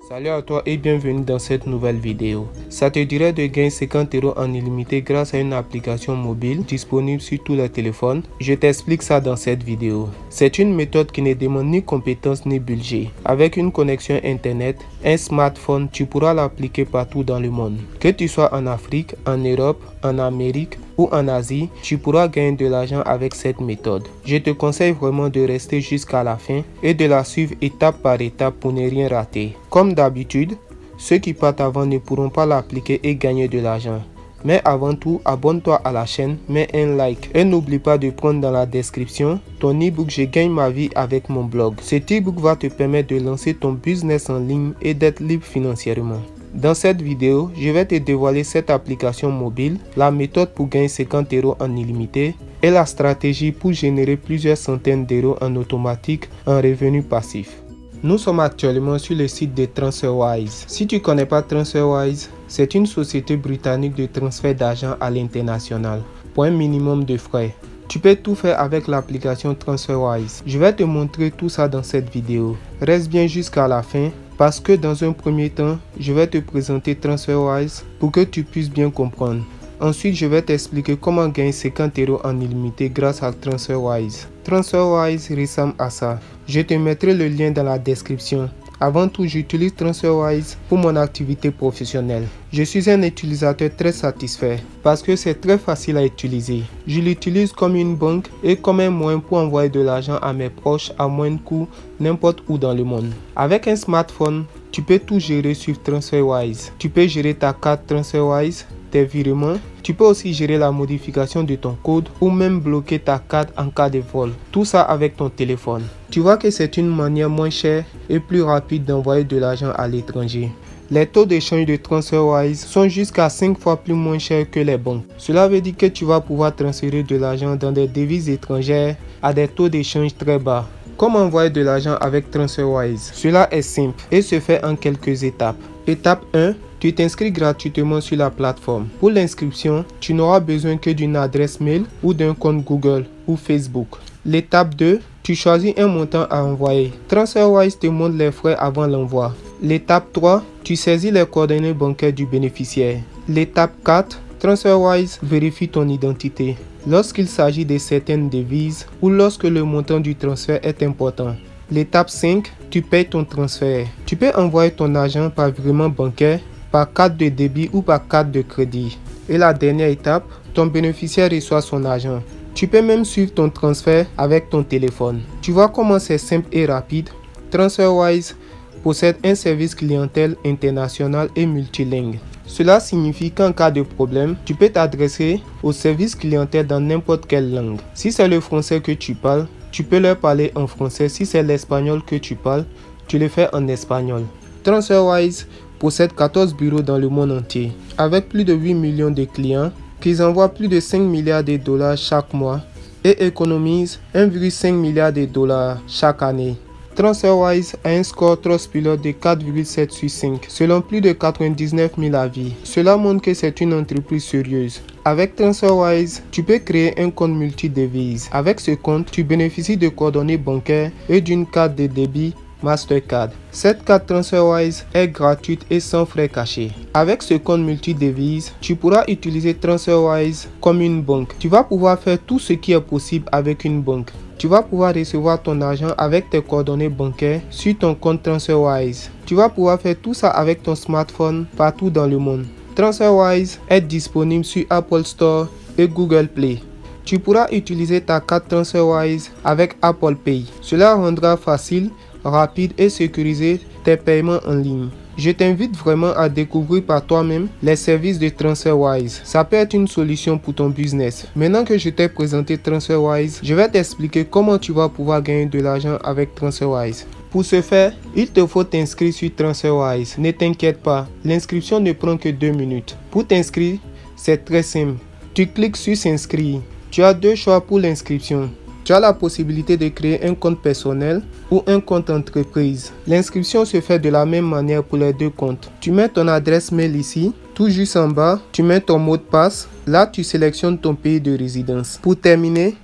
Salut à toi et bienvenue dans cette nouvelle vidéo. Ça te dirait de gagner 50 € en illimité grâce à une application mobile disponible sur tous les téléphones? Je t'explique ça dans cette vidéo. C'est une méthode qui ne demande ni compétences ni budget. Avec une connexion internet, un smartphone, tu pourras l'appliquer partout dans le monde. Que tu sois en Afrique, en Europe, en Amérique ou en Asie, tu pourras gagner de l'argent avec cette méthode. Je te conseille vraiment de rester jusqu'à la fin et de la suivre étape par étape pour ne rien rater. Comme d'habitude, ceux qui partent avant ne pourront pas l'appliquer et gagner de l'argent. Mais avant tout, abonne-toi à la chaîne, mets un like et n'oublie pas de prendre dans la description ton e-book Je gagne ma vie avec mon blog. Cet e-book va te permettre de lancer ton business en ligne et d'être libre financièrement. Dans cette vidéo, je vais te dévoiler cette application mobile, la méthode pour gagner 50 € en illimité et la stratégie pour générer plusieurs centaines d'euros en automatique en revenu passif. Nous sommes actuellement sur le site de TransferWise. Si tu ne connais pas TransferWise, c'est une société britannique de transfert d'argent à l'international pour un minimum de frais. Tu peux tout faire avec l'application TransferWise. Je vais te montrer tout ça dans cette vidéo. Reste bien jusqu'à la fin parce que dans un premier temps, je vais te présenter TransferWise pour que tu puisses bien comprendre. Ensuite, je vais t'expliquer comment gagner 50 € en illimité grâce à TransferWise. TransferWise ressemble à ça. Je te mettrai le lien dans la description. Avant tout, j'utilise TransferWise pour mon activité professionnelle. Je suis un utilisateur très satisfait parce que c'est très facile à utiliser. Je l'utilise comme une banque et comme un moyen pour envoyer de l'argent à mes proches à moindre coût n'importe où dans le monde. Avec un smartphone, tu peux tout gérer sur TransferWise. Tu peux gérer ta carte TransferWise, tes virements. Tu peux aussi gérer la modification de ton code ou même bloquer ta carte en cas de vol. Tout ça avec ton téléphone. Tu vois que c'est une manière moins chère et plus rapide d'envoyer de l'argent à l'étranger. Les taux d'échange de TransferWise sont jusqu'à 5 fois plus moins chers que les banques. Cela veut dire que tu vas pouvoir transférer de l'argent dans des devises étrangères à des taux d'échange très bas. Comment envoyer de l'argent avec TransferWise? Cela est simple et se fait en quelques étapes. Étape 1. Tu t'inscris gratuitement sur la plateforme. Pour l'inscription, tu n'auras besoin que d'une adresse mail ou d'un compte Google ou Facebook. L'étape 2. Tu choisis un montant à envoyer. TransferWise te montre les frais avant l'envoi. L'étape 3. Tu saisis les coordonnées bancaires du bénéficiaire. L'étape 4. TransferWise vérifie ton identité lorsqu'il s'agit de certaines devises ou lorsque le montant du transfert est important. L'étape 5. Tu payes ton transfert. Tu peux envoyer ton argent par virement bancaire, par carte de débit ou par carte de crédit. Et la dernière étape, ton bénéficiaire reçoit son argent. Tu peux même suivre ton transfert avec ton téléphone. Tu vois comment c'est simple et rapide. TransferWise possède un service clientèle international et multilingue. Cela signifie qu'en cas de problème, tu peux t'adresser au service clientèle dans n'importe quelle langue. Si c'est le français que tu parles, tu peux leur parler en français. Si c'est l'espagnol que tu parles, tu le fais en espagnol. TransferWise possède 14 bureaux dans le monde entier, avec plus de 8 millions de clients qui envoient plus de 5 milliards de dollars chaque mois et économisent 1,5 milliard de dollars chaque année. TransferWise a un score Trustpilot de 4,7 sur 5, selon plus de 99 000 avis. Cela montre que c'est une entreprise sérieuse. Avec TransferWise, tu peux créer un compte multi-devises. Avec ce compte, tu bénéficies de coordonnées bancaires et d'une carte de débit Mastercard. Cette carte TransferWise est gratuite et sans frais cachés. Avec ce compte multi-devises, tu pourras utiliser TransferWise comme une banque. Tu vas pouvoir faire tout ce qui est possible avec une banque. Tu vas pouvoir recevoir ton argent avec tes coordonnées bancaires sur ton compte TransferWise. Tu vas pouvoir faire tout ça avec ton smartphone partout dans le monde. TransferWise est disponible sur Apple Store et Google Play. Tu pourras utiliser ta carte TransferWise avec Apple Pay. Cela rendra facile, rapide et sécurisé tes paiements en ligne. Je t'invite vraiment à découvrir par toi-même les services de TransferWise. Ça peut être une solution pour ton business. Maintenant que je t'ai présenté TransferWise, je vais t'expliquer comment tu vas pouvoir gagner de l'argent avec TransferWise. Pour ce faire, il te faut t'inscrire sur TransferWise. Ne t'inquiète pas, l'inscription ne prend que 2 minutes. Pour t'inscrire, c'est très simple. Tu cliques sur s'inscrire. Tu as deux choix pour l'inscription. Tu as la possibilité de créer un compte personnel ou un compte entreprise. L'inscription se fait de la même manière pour les deux comptes. Tu mets ton adresse mail ici, tout juste en bas, tu mets ton mot de passe. Là, tu sélectionnes ton pays de résidence. Pour terminer,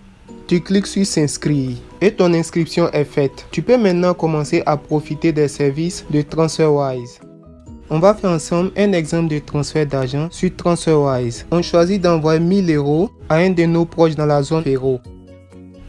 tu cliques sur s'inscrire et ton inscription est faite. Tu peux maintenant commencer à profiter des services de TransferWise. On va faire ensemble un exemple de transfert d'argent sur TransferWise. On choisit d'envoyer 1000 € à un de nos proches dans la zone euro.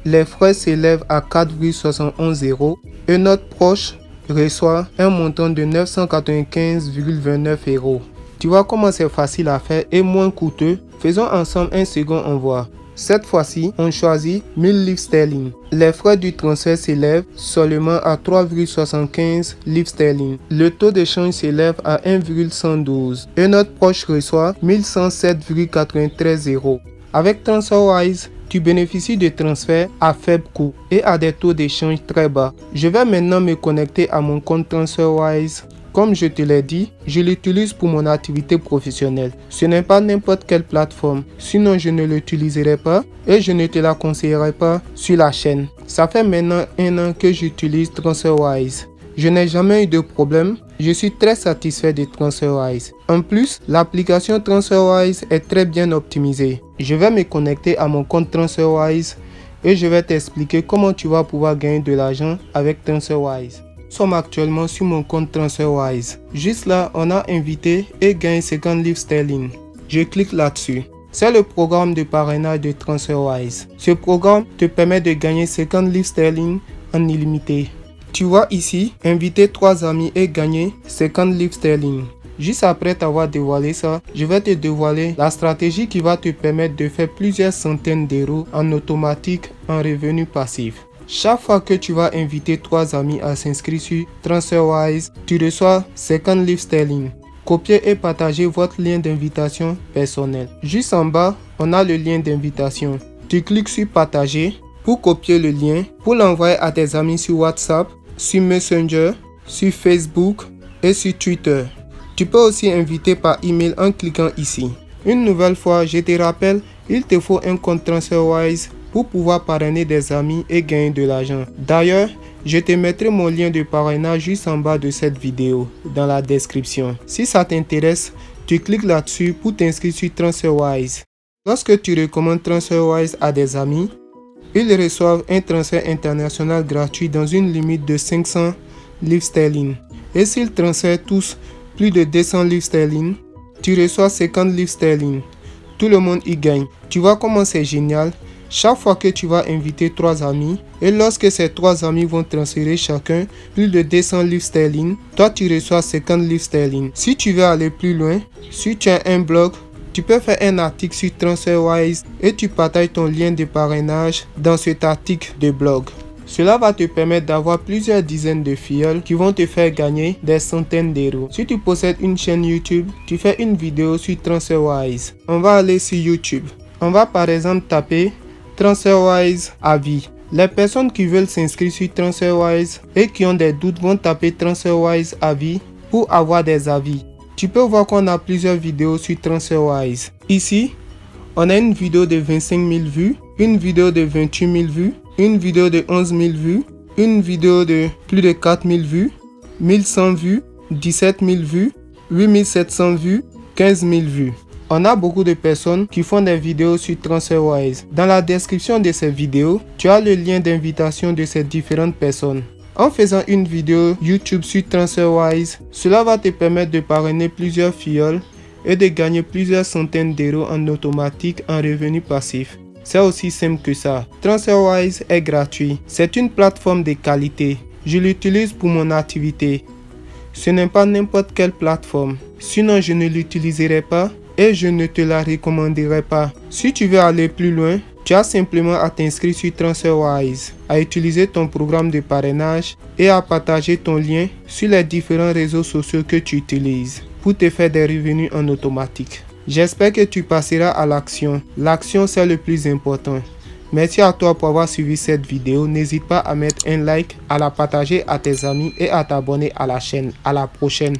Les frais s'élèvent à 4,71 € et notre proche reçoit un montant de 995,29 €. Tu vois comment c'est facile à faire et moins coûteux. Faisons ensemble un second envoi. Cette fois-ci, on choisit 1000 livres sterling. Les frais du transfert s'élèvent seulement à 3,75 livres sterling. Le taux de change s'élève à 1,112 et notre proche reçoit 1107,93 €. Avec TransferWise, tu bénéficies de transferts à faible coût et à des taux d'échange très bas. Je vais maintenant me connecter à mon compte TransferWise. Comme je te l'ai dit, je l'utilise pour mon activité professionnelle. Ce n'est pas n'importe quelle plateforme, sinon je ne l'utiliserai pas et je ne te la conseillerai pas sur la chaîne. Ça fait maintenant 1 an que j'utilise TransferWise. Je n'ai jamais eu de problème. Je suis très satisfait de TransferWise. En plus, l'application TransferWise est très bien optimisée. Je vais me connecter à mon compte TransferWise et je vais t'expliquer comment tu vas pouvoir gagner de l'argent avec TransferWise. Nous sommes actuellement sur mon compte TransferWise. Juste là, on a invité et gagné 50 livres sterling. Je clique là-dessus. C'est le programme de parrainage de TransferWise. Ce programme te permet de gagner 50 livres sterling en illimité. Tu vois ici, inviter 3 amis et gagner 50 livres sterling. Juste après t'avoir dévoilé ça, je vais te dévoiler la stratégie qui va te permettre de faire plusieurs centaines d'euros en automatique en revenu passif. Chaque fois que tu vas inviter 3 amis à s'inscrire sur TransferWise, tu reçois 50 livres sterling. Copiez et partagez votre lien d'invitation personnel. Juste en bas, on a le lien d'invitation. Tu cliques sur partager pour copier le lien, pour l'envoyer à tes amis sur WhatsApp, sur Messenger, sur Facebook et sur Twitter. Tu peux aussi inviter par email en cliquant ici. Une nouvelle fois, je te rappelle, il te faut un compte TransferWise pour pouvoir parrainer des amis et gagner de l'argent. D'ailleurs, je te mettrai mon lien de parrainage juste en bas de cette vidéo, dans la description. Si ça t'intéresse, tu cliques là-dessus pour t'inscrire sur TransferWise. Lorsque tu recommandes TransferWise à des amis, ils reçoivent un transfert international gratuit dans une limite de 500 livres sterling. Et s'ils transfèrent tous plus de 200 livres sterling, tu reçois 50 livres sterling. Tout le monde y gagne. Tu vois comment c'est génial? Chaque fois que tu vas inviter 3 amis et lorsque ces 3 amis vont transférer chacun plus de 200 livres sterling, toi tu reçois 50 livres sterling. Si tu veux aller plus loin, si tu as un blog, tu peux faire un article sur TransferWise et tu partages ton lien de parrainage dans cet article de blog. Cela va te permettre d'avoir plusieurs dizaines de filleuls qui vont te faire gagner des centaines d'euros. Si tu possèdes une chaîne YouTube, tu fais une vidéo sur TransferWise. On va aller sur YouTube. On va par exemple taper TransferWise avis. Les personnes qui veulent s'inscrire sur TransferWise et qui ont des doutes vont taper TransferWise avis pour avoir des avis. Tu peux voir qu'on a plusieurs vidéos sur TransferWise. Ici, on a une vidéo de 25 000 vues, une vidéo de 28 000 vues, une vidéo de 11 000 vues, une vidéo de plus de 4 000 vues, 1100 vues, 17 000 vues, 8 700 vues, 15 000 vues. On a beaucoup de personnes qui font des vidéos sur TransferWise. Dans la description de ces vidéos, tu as le lien d'invitation de ces différentes personnes. En faisant une vidéo YouTube sur TransferWise, cela va te permettre de parrainer plusieurs filleuls et de gagner plusieurs centaines d'euros en automatique en revenu passif. C'est aussi simple que ça. TransferWise est gratuit. C'est une plateforme de qualité. Je l'utilise pour mon activité. Ce n'est pas n'importe quelle plateforme. Sinon, je ne l'utiliserai pas et je ne te la recommanderai pas. Si tu veux aller plus loin, tu as simplement à t'inscrire sur TransferWise, à utiliser ton programme de parrainage et à partager ton lien sur les différents réseaux sociaux que tu utilises pour te faire des revenus en automatique. J'espère que tu passeras à l'action. L'action, c'est le plus important. Merci à toi pour avoir suivi cette vidéo. N'hésite pas à mettre un like, à la partager à tes amis et à t'abonner à la chaîne. À la prochaine.